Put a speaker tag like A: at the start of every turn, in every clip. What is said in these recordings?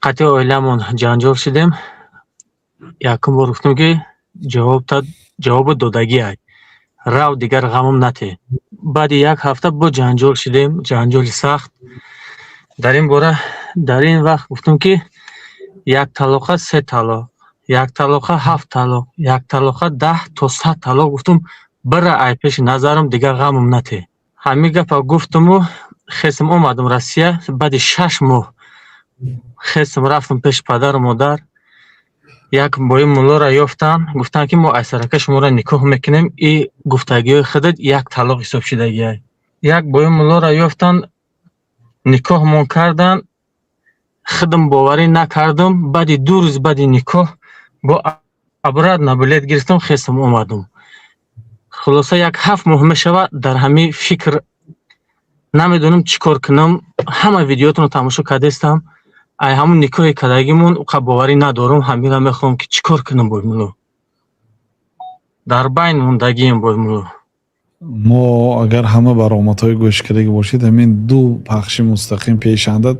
A: قطع oilamon janjol shidem. Якум бор гуфтам ки ҷавоб додагиай. Рав дигар ғамам нате. Баъди як ҳафта бо ҷанҷол шидем, ҷанҷоли сахт. Дар ин вақт гуфтам ки як талоқа 3 талоқ, як талоқа 7 талоқ, як талоқа 10 то 100 талоқ. Гуфтам бира ай пеши назарам дигар ғамам нате. Ҳамин гапа гуфтаму хестам омадам Россия. Баъди 6 моҳ хестам рафтам пеши падару модар. як бои муллоро ёфтам, гуфтанд ки мо айсарака шуморо никоҳ мекунем. И гуфтагиҳои худат як талоқ ҳисоб шидагиай. Як бои муллоро ёфтанд, никоҳмон карданд. худам боварӣ накардам. Баъди 2 рӯз баъди никоҳ бо обратно билет гирифтам, хестам омадам. хулоса як 7 моҳ мешавад дар ҳамин фикр, намедонам чӣ кор кунам. ҳама видеоятонро тамошо кардастам. ай ҳамун никоҳи кардагимон боварӣ надорам. ҳамира мехоҳам ки чӣ кор кунам бои мулло. дар байн мондагием бои мулло.
B: мо агар ҳама баромадҳои гӯшкирдаги бошед, ҳамин 2 пахши мустақим пешанда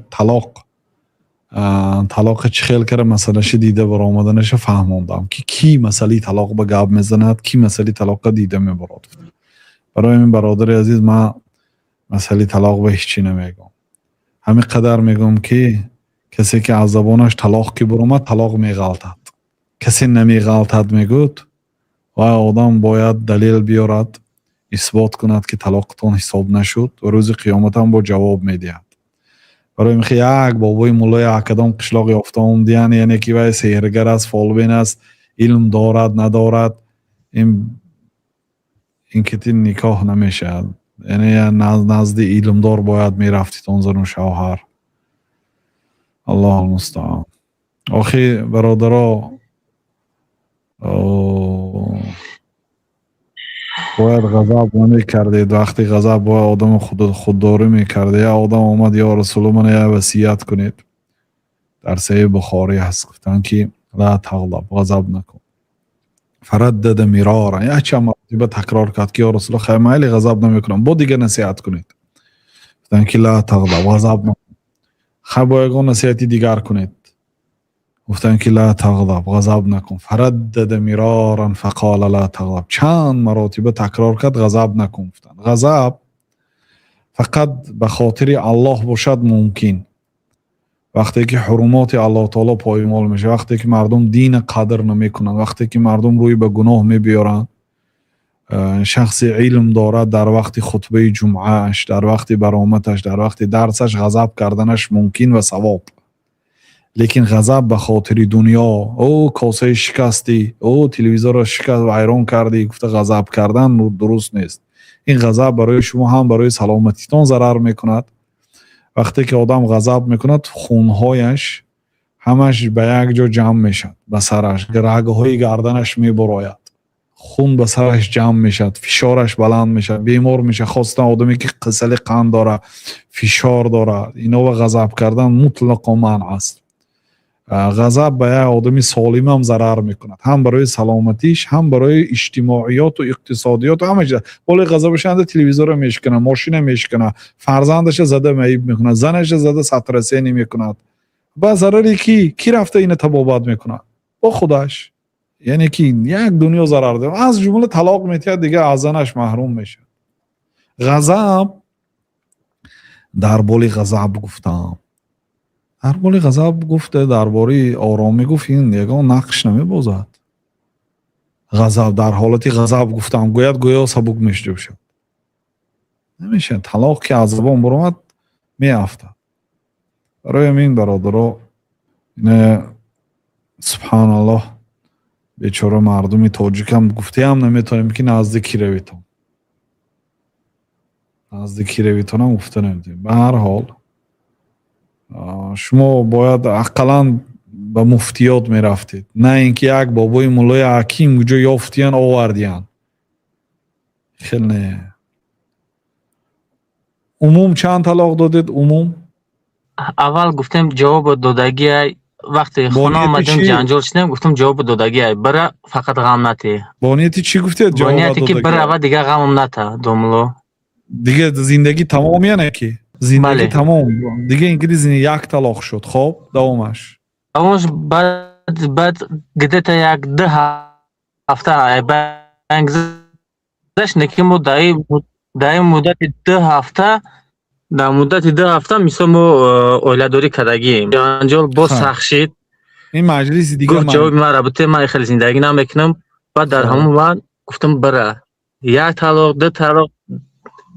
B: талоқи чӣ хел кара масъалаша дида баромаданаша фаҳмондам ки кӣ масъалаи талоқ ба гап мезанад, кӣ масъалаи талоққа дида мебарад. барои ҳамин бародари азиз, ман масъалаи талоқ ба ҳеҷ чӣ намегӯям. ҳамин қадар мегӯям ки касе ки аз забонаш талоқ ки буромад, талоқ меғалтад. касе намеғалтад мегӯд, вай одам бояд далел биёрад, исбот кунад ки талоқтон ҳисоб нашуд ва рӯзи қиёматам бо ҷавоб медиҳад. барои михи як бобои муллои акадом қишлоқ ёфтаам диан, яъне ки вай сеҳргар аст, фолбин аст, илм дорад надорад, ин кити никоҳ намешавад. яъне назди илмдор бояд мерафтид он зану шавҳар. аллоҳ мустаъан. охи бародаро, бояд ғазаб намекардед. вақти ғазаб бояд одам худдорӣ мекардед. я одам омад, ё расулу, мана я васият кунед. дар саҳи бухорӣ ҳаст, гуфтанд ки ла тағзаб, ғазаб накун. фараддада мирора, якчанд маротиба такрор кард ки ё расулу, хайр майли ғазаб намекунам, бо дигар насиҳат кунед. гуфтанд ки ла тағзаб, ғазаб накун. хайр бо ягон насиҳати дигар кунед. گفتن که لا تغضب، غضب نکن. فردد مرارا فقال لا تغضب. چند مراتبه تکرار کرد غضب نکن. گفتن غضب فقط به خاطر الله باشد ممکن. وقتی که حرمات الله تعالی پایمال میشه، وقتی که مردم دین قدر نمیکنن، وقتی که مردم روی به گناه میبیارن، شخص علم دارد در وقت خطبه جمعهش، در وقت برآمدش، در وقت درسش غضب کردنش ممکن و ثواب. لیکن غضب به خاطر دنیا، او کاسه شکستی، او تلویزیون شکست ویران کردی، گفته غضب کردن درست نیست. این غضب برای شما هم برای سلامتیتان ضرر میکند. وقتی که آدم غضب میکند، خونهایش همش به یک جا جمع میشد، به سرش رگهای گردنش میبراید، خون به سرش جمع میشد، فشارش بلند میشد، بیمار میشه. خاصتا آدمی که کسل قند داره، فشار داره، اینا و غضب کردن مطلقا منع است. غضب به یک آدمی سالم هم ضرر میکند، هم برای سلامتیش، هم برای اجتماعیات و اقتصادیات و همه چیز. ولی غضبش اند تلویزیون میشکنه، ماشین میشکنه، فرزندش زده معیب میکنه، زنش زده سطرسه نمیکند. با ضرری کی رفته اینو تبابت میکنه؟ با خودش. یعنی که یک دنیا ضرر داره. از جمله طلاق میتیه، دیگه از زنش محروم میشه. غضب، درباره غضب گفتم. درباره غضب گفته، درباره آرامی گفت، این یگان نقش نمیبازد. غضب در حالتی غضب گفتم گویا سبک میشده بشه. نمیشه. طلاق که از زبان برآمد میافتد. برای همین برادرها، اینه سبحان الله، بیچاره مردمی تاجیک هم گفته هم نمیتونیم که نزدیکی رویتون. نزدیکی رویتون هم گفته نمیتونیم. به هر حال شما باید اقلا به مفتیات میرفتید، نه اینکه یک بابای مولای حکیم کجا یافتین آوردین. خیلی نه. عموم چند طلاق دادید؟ عموم
A: اول گفتم جواب دادگی. وقتی خونه آمدیم جنجال شدیم گفتم جواب دادگی. برای فقط غم نتی.
B: با نیتی چی گفتید؟
A: با نیتی که برای اول دیگه غمم نته دوملو.
B: دیگه زندگی تمام یا نه کی؟ زندگی
A: بله.
B: تمام دیگه انگلیس یک طلاق شد. خب دوامش
A: اونش بعد گدت یک 2 هفته بنگذشت نکه ما در مدت 2 هفته در مدت 2 هفته مثل ما اویلاداری کردگیم جانجال با
B: خب
A: سخت شد.
B: این مجلس دیگه
A: گفت جواب من رابطه من خیلی زندگی نمیکنم. بعد در
B: خب
A: همون وقت گفتم بره یک طلاق 2 طلاق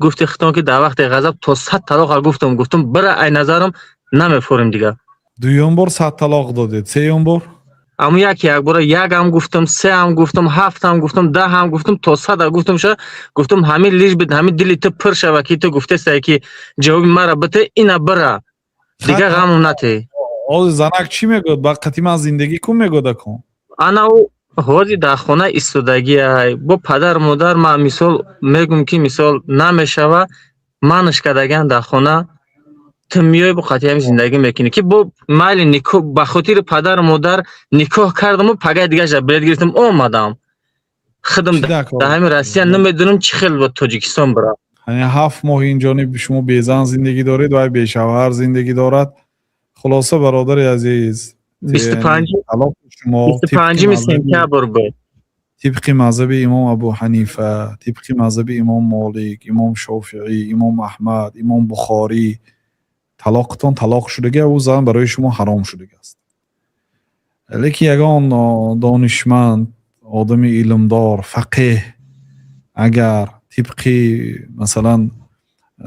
A: گفتی خطان که در وقت غضب تا 100 طلاق گفتم بره ای نظرم نمیفوریم دیگه.
B: دویم بار 100 طلاق دادید، سوم بار
A: اما یک بار یک هم گفتم، 3 هم گفتم، 7 هم گفتم، 10 هم گفتم، تا 100 گفتم شه. گفتم همین لیش بده، همین دلی تو پر شوه که تو گفته سعی که جواب مرا بده اینا بره دیگه
B: خط
A: غم نته.
B: آز زنک چی میگود با قتی من زندگی کن میگوده کن
A: انا او هودی در خانه ایستادگی ای با پدر مادر ما مثال میگم که مثال نمیشوه منش کدگان در خانه تو میای با قطعی همین زندگی میکنی که با مایل نکاح به خاطر پدر مادر نکاح کردم و پگاه دیگه جا بلد گرفتم اومدم خودم
B: چی
A: در
B: دکار
A: همین روسیه نمیدونم چی خیلی با تاجیکستان برم.
B: یعنی 7 ماه اینجا شما بیزن زندگی دارید و بی شوهر زندگی دارد. خلاصه برادر عزیز
A: 25
B: طلاق شما
A: 25 سپتامبر بود.
B: طبق مذهب امام ابو حنیفه، طبق مذهب امام مالک، امام شافعی، امام احمد، امام بخاری طلاقتان طلاق شدگی او زن برای شما حرام شدگی است. لیکن یگان دانشمند، آدم علمدار، فقیه اگر طبق مثلا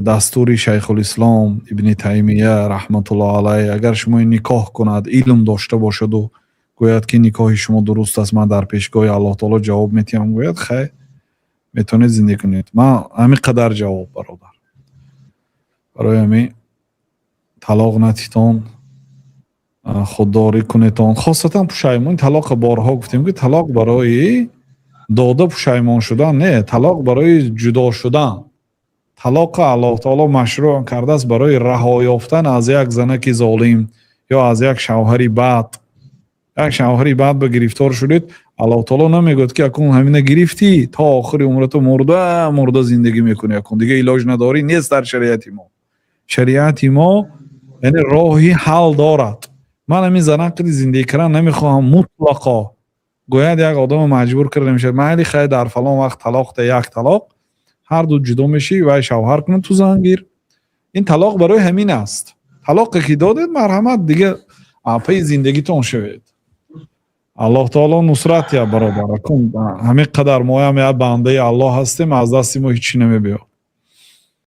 B: دستور شیخ الاسلام ابن تیمیه رحمت الله علیه اگر شما نکاح کند علم داشته باشد و گوید که نکاح شما درست است من در پیشگاه الله تعالی جواب میتیم گوید خیر میتونید زندگی کنید. من همین قدر جواب برادر برای همین طلاق نتیتان خودداری کنیتان خاصتا پشیمان. طلاق بارها گفتیم که طلاق برای داده پشیمان شدن نه، طلاق برای جدا شدن. طلاق الله تعالی مشروع کرده است برای رها یافتن از یک زنک ظالم یا از یک شوهری بد. یک شوهری بد به گرفتار شدید الله تعالی نمیگوید که اکنون همینه گرفتی تا آخر عمرت مرده زندگی میکنی اکنون دیگه علاج نداری. نیست در شریعت ما. شریعت ما یعنی راهی حل دارد. من همین زنک زندگی کردن نمیخواهم مطلقا. گوید یک آدم مجبور کرده میشه معنی خیر در فلان وقت طلاق تا یک طلاق هر دو جدا میشی و شوهر کنه تو زنگیر. این طلاق برای همین است. طلاق که دادید مرحمت دیگه پی زندگیتون شوید. الله تعالی نصرت یا برادر کن. همین قدر ما هم بنده الله هستیم از دست ما هیچی نمیبیاد.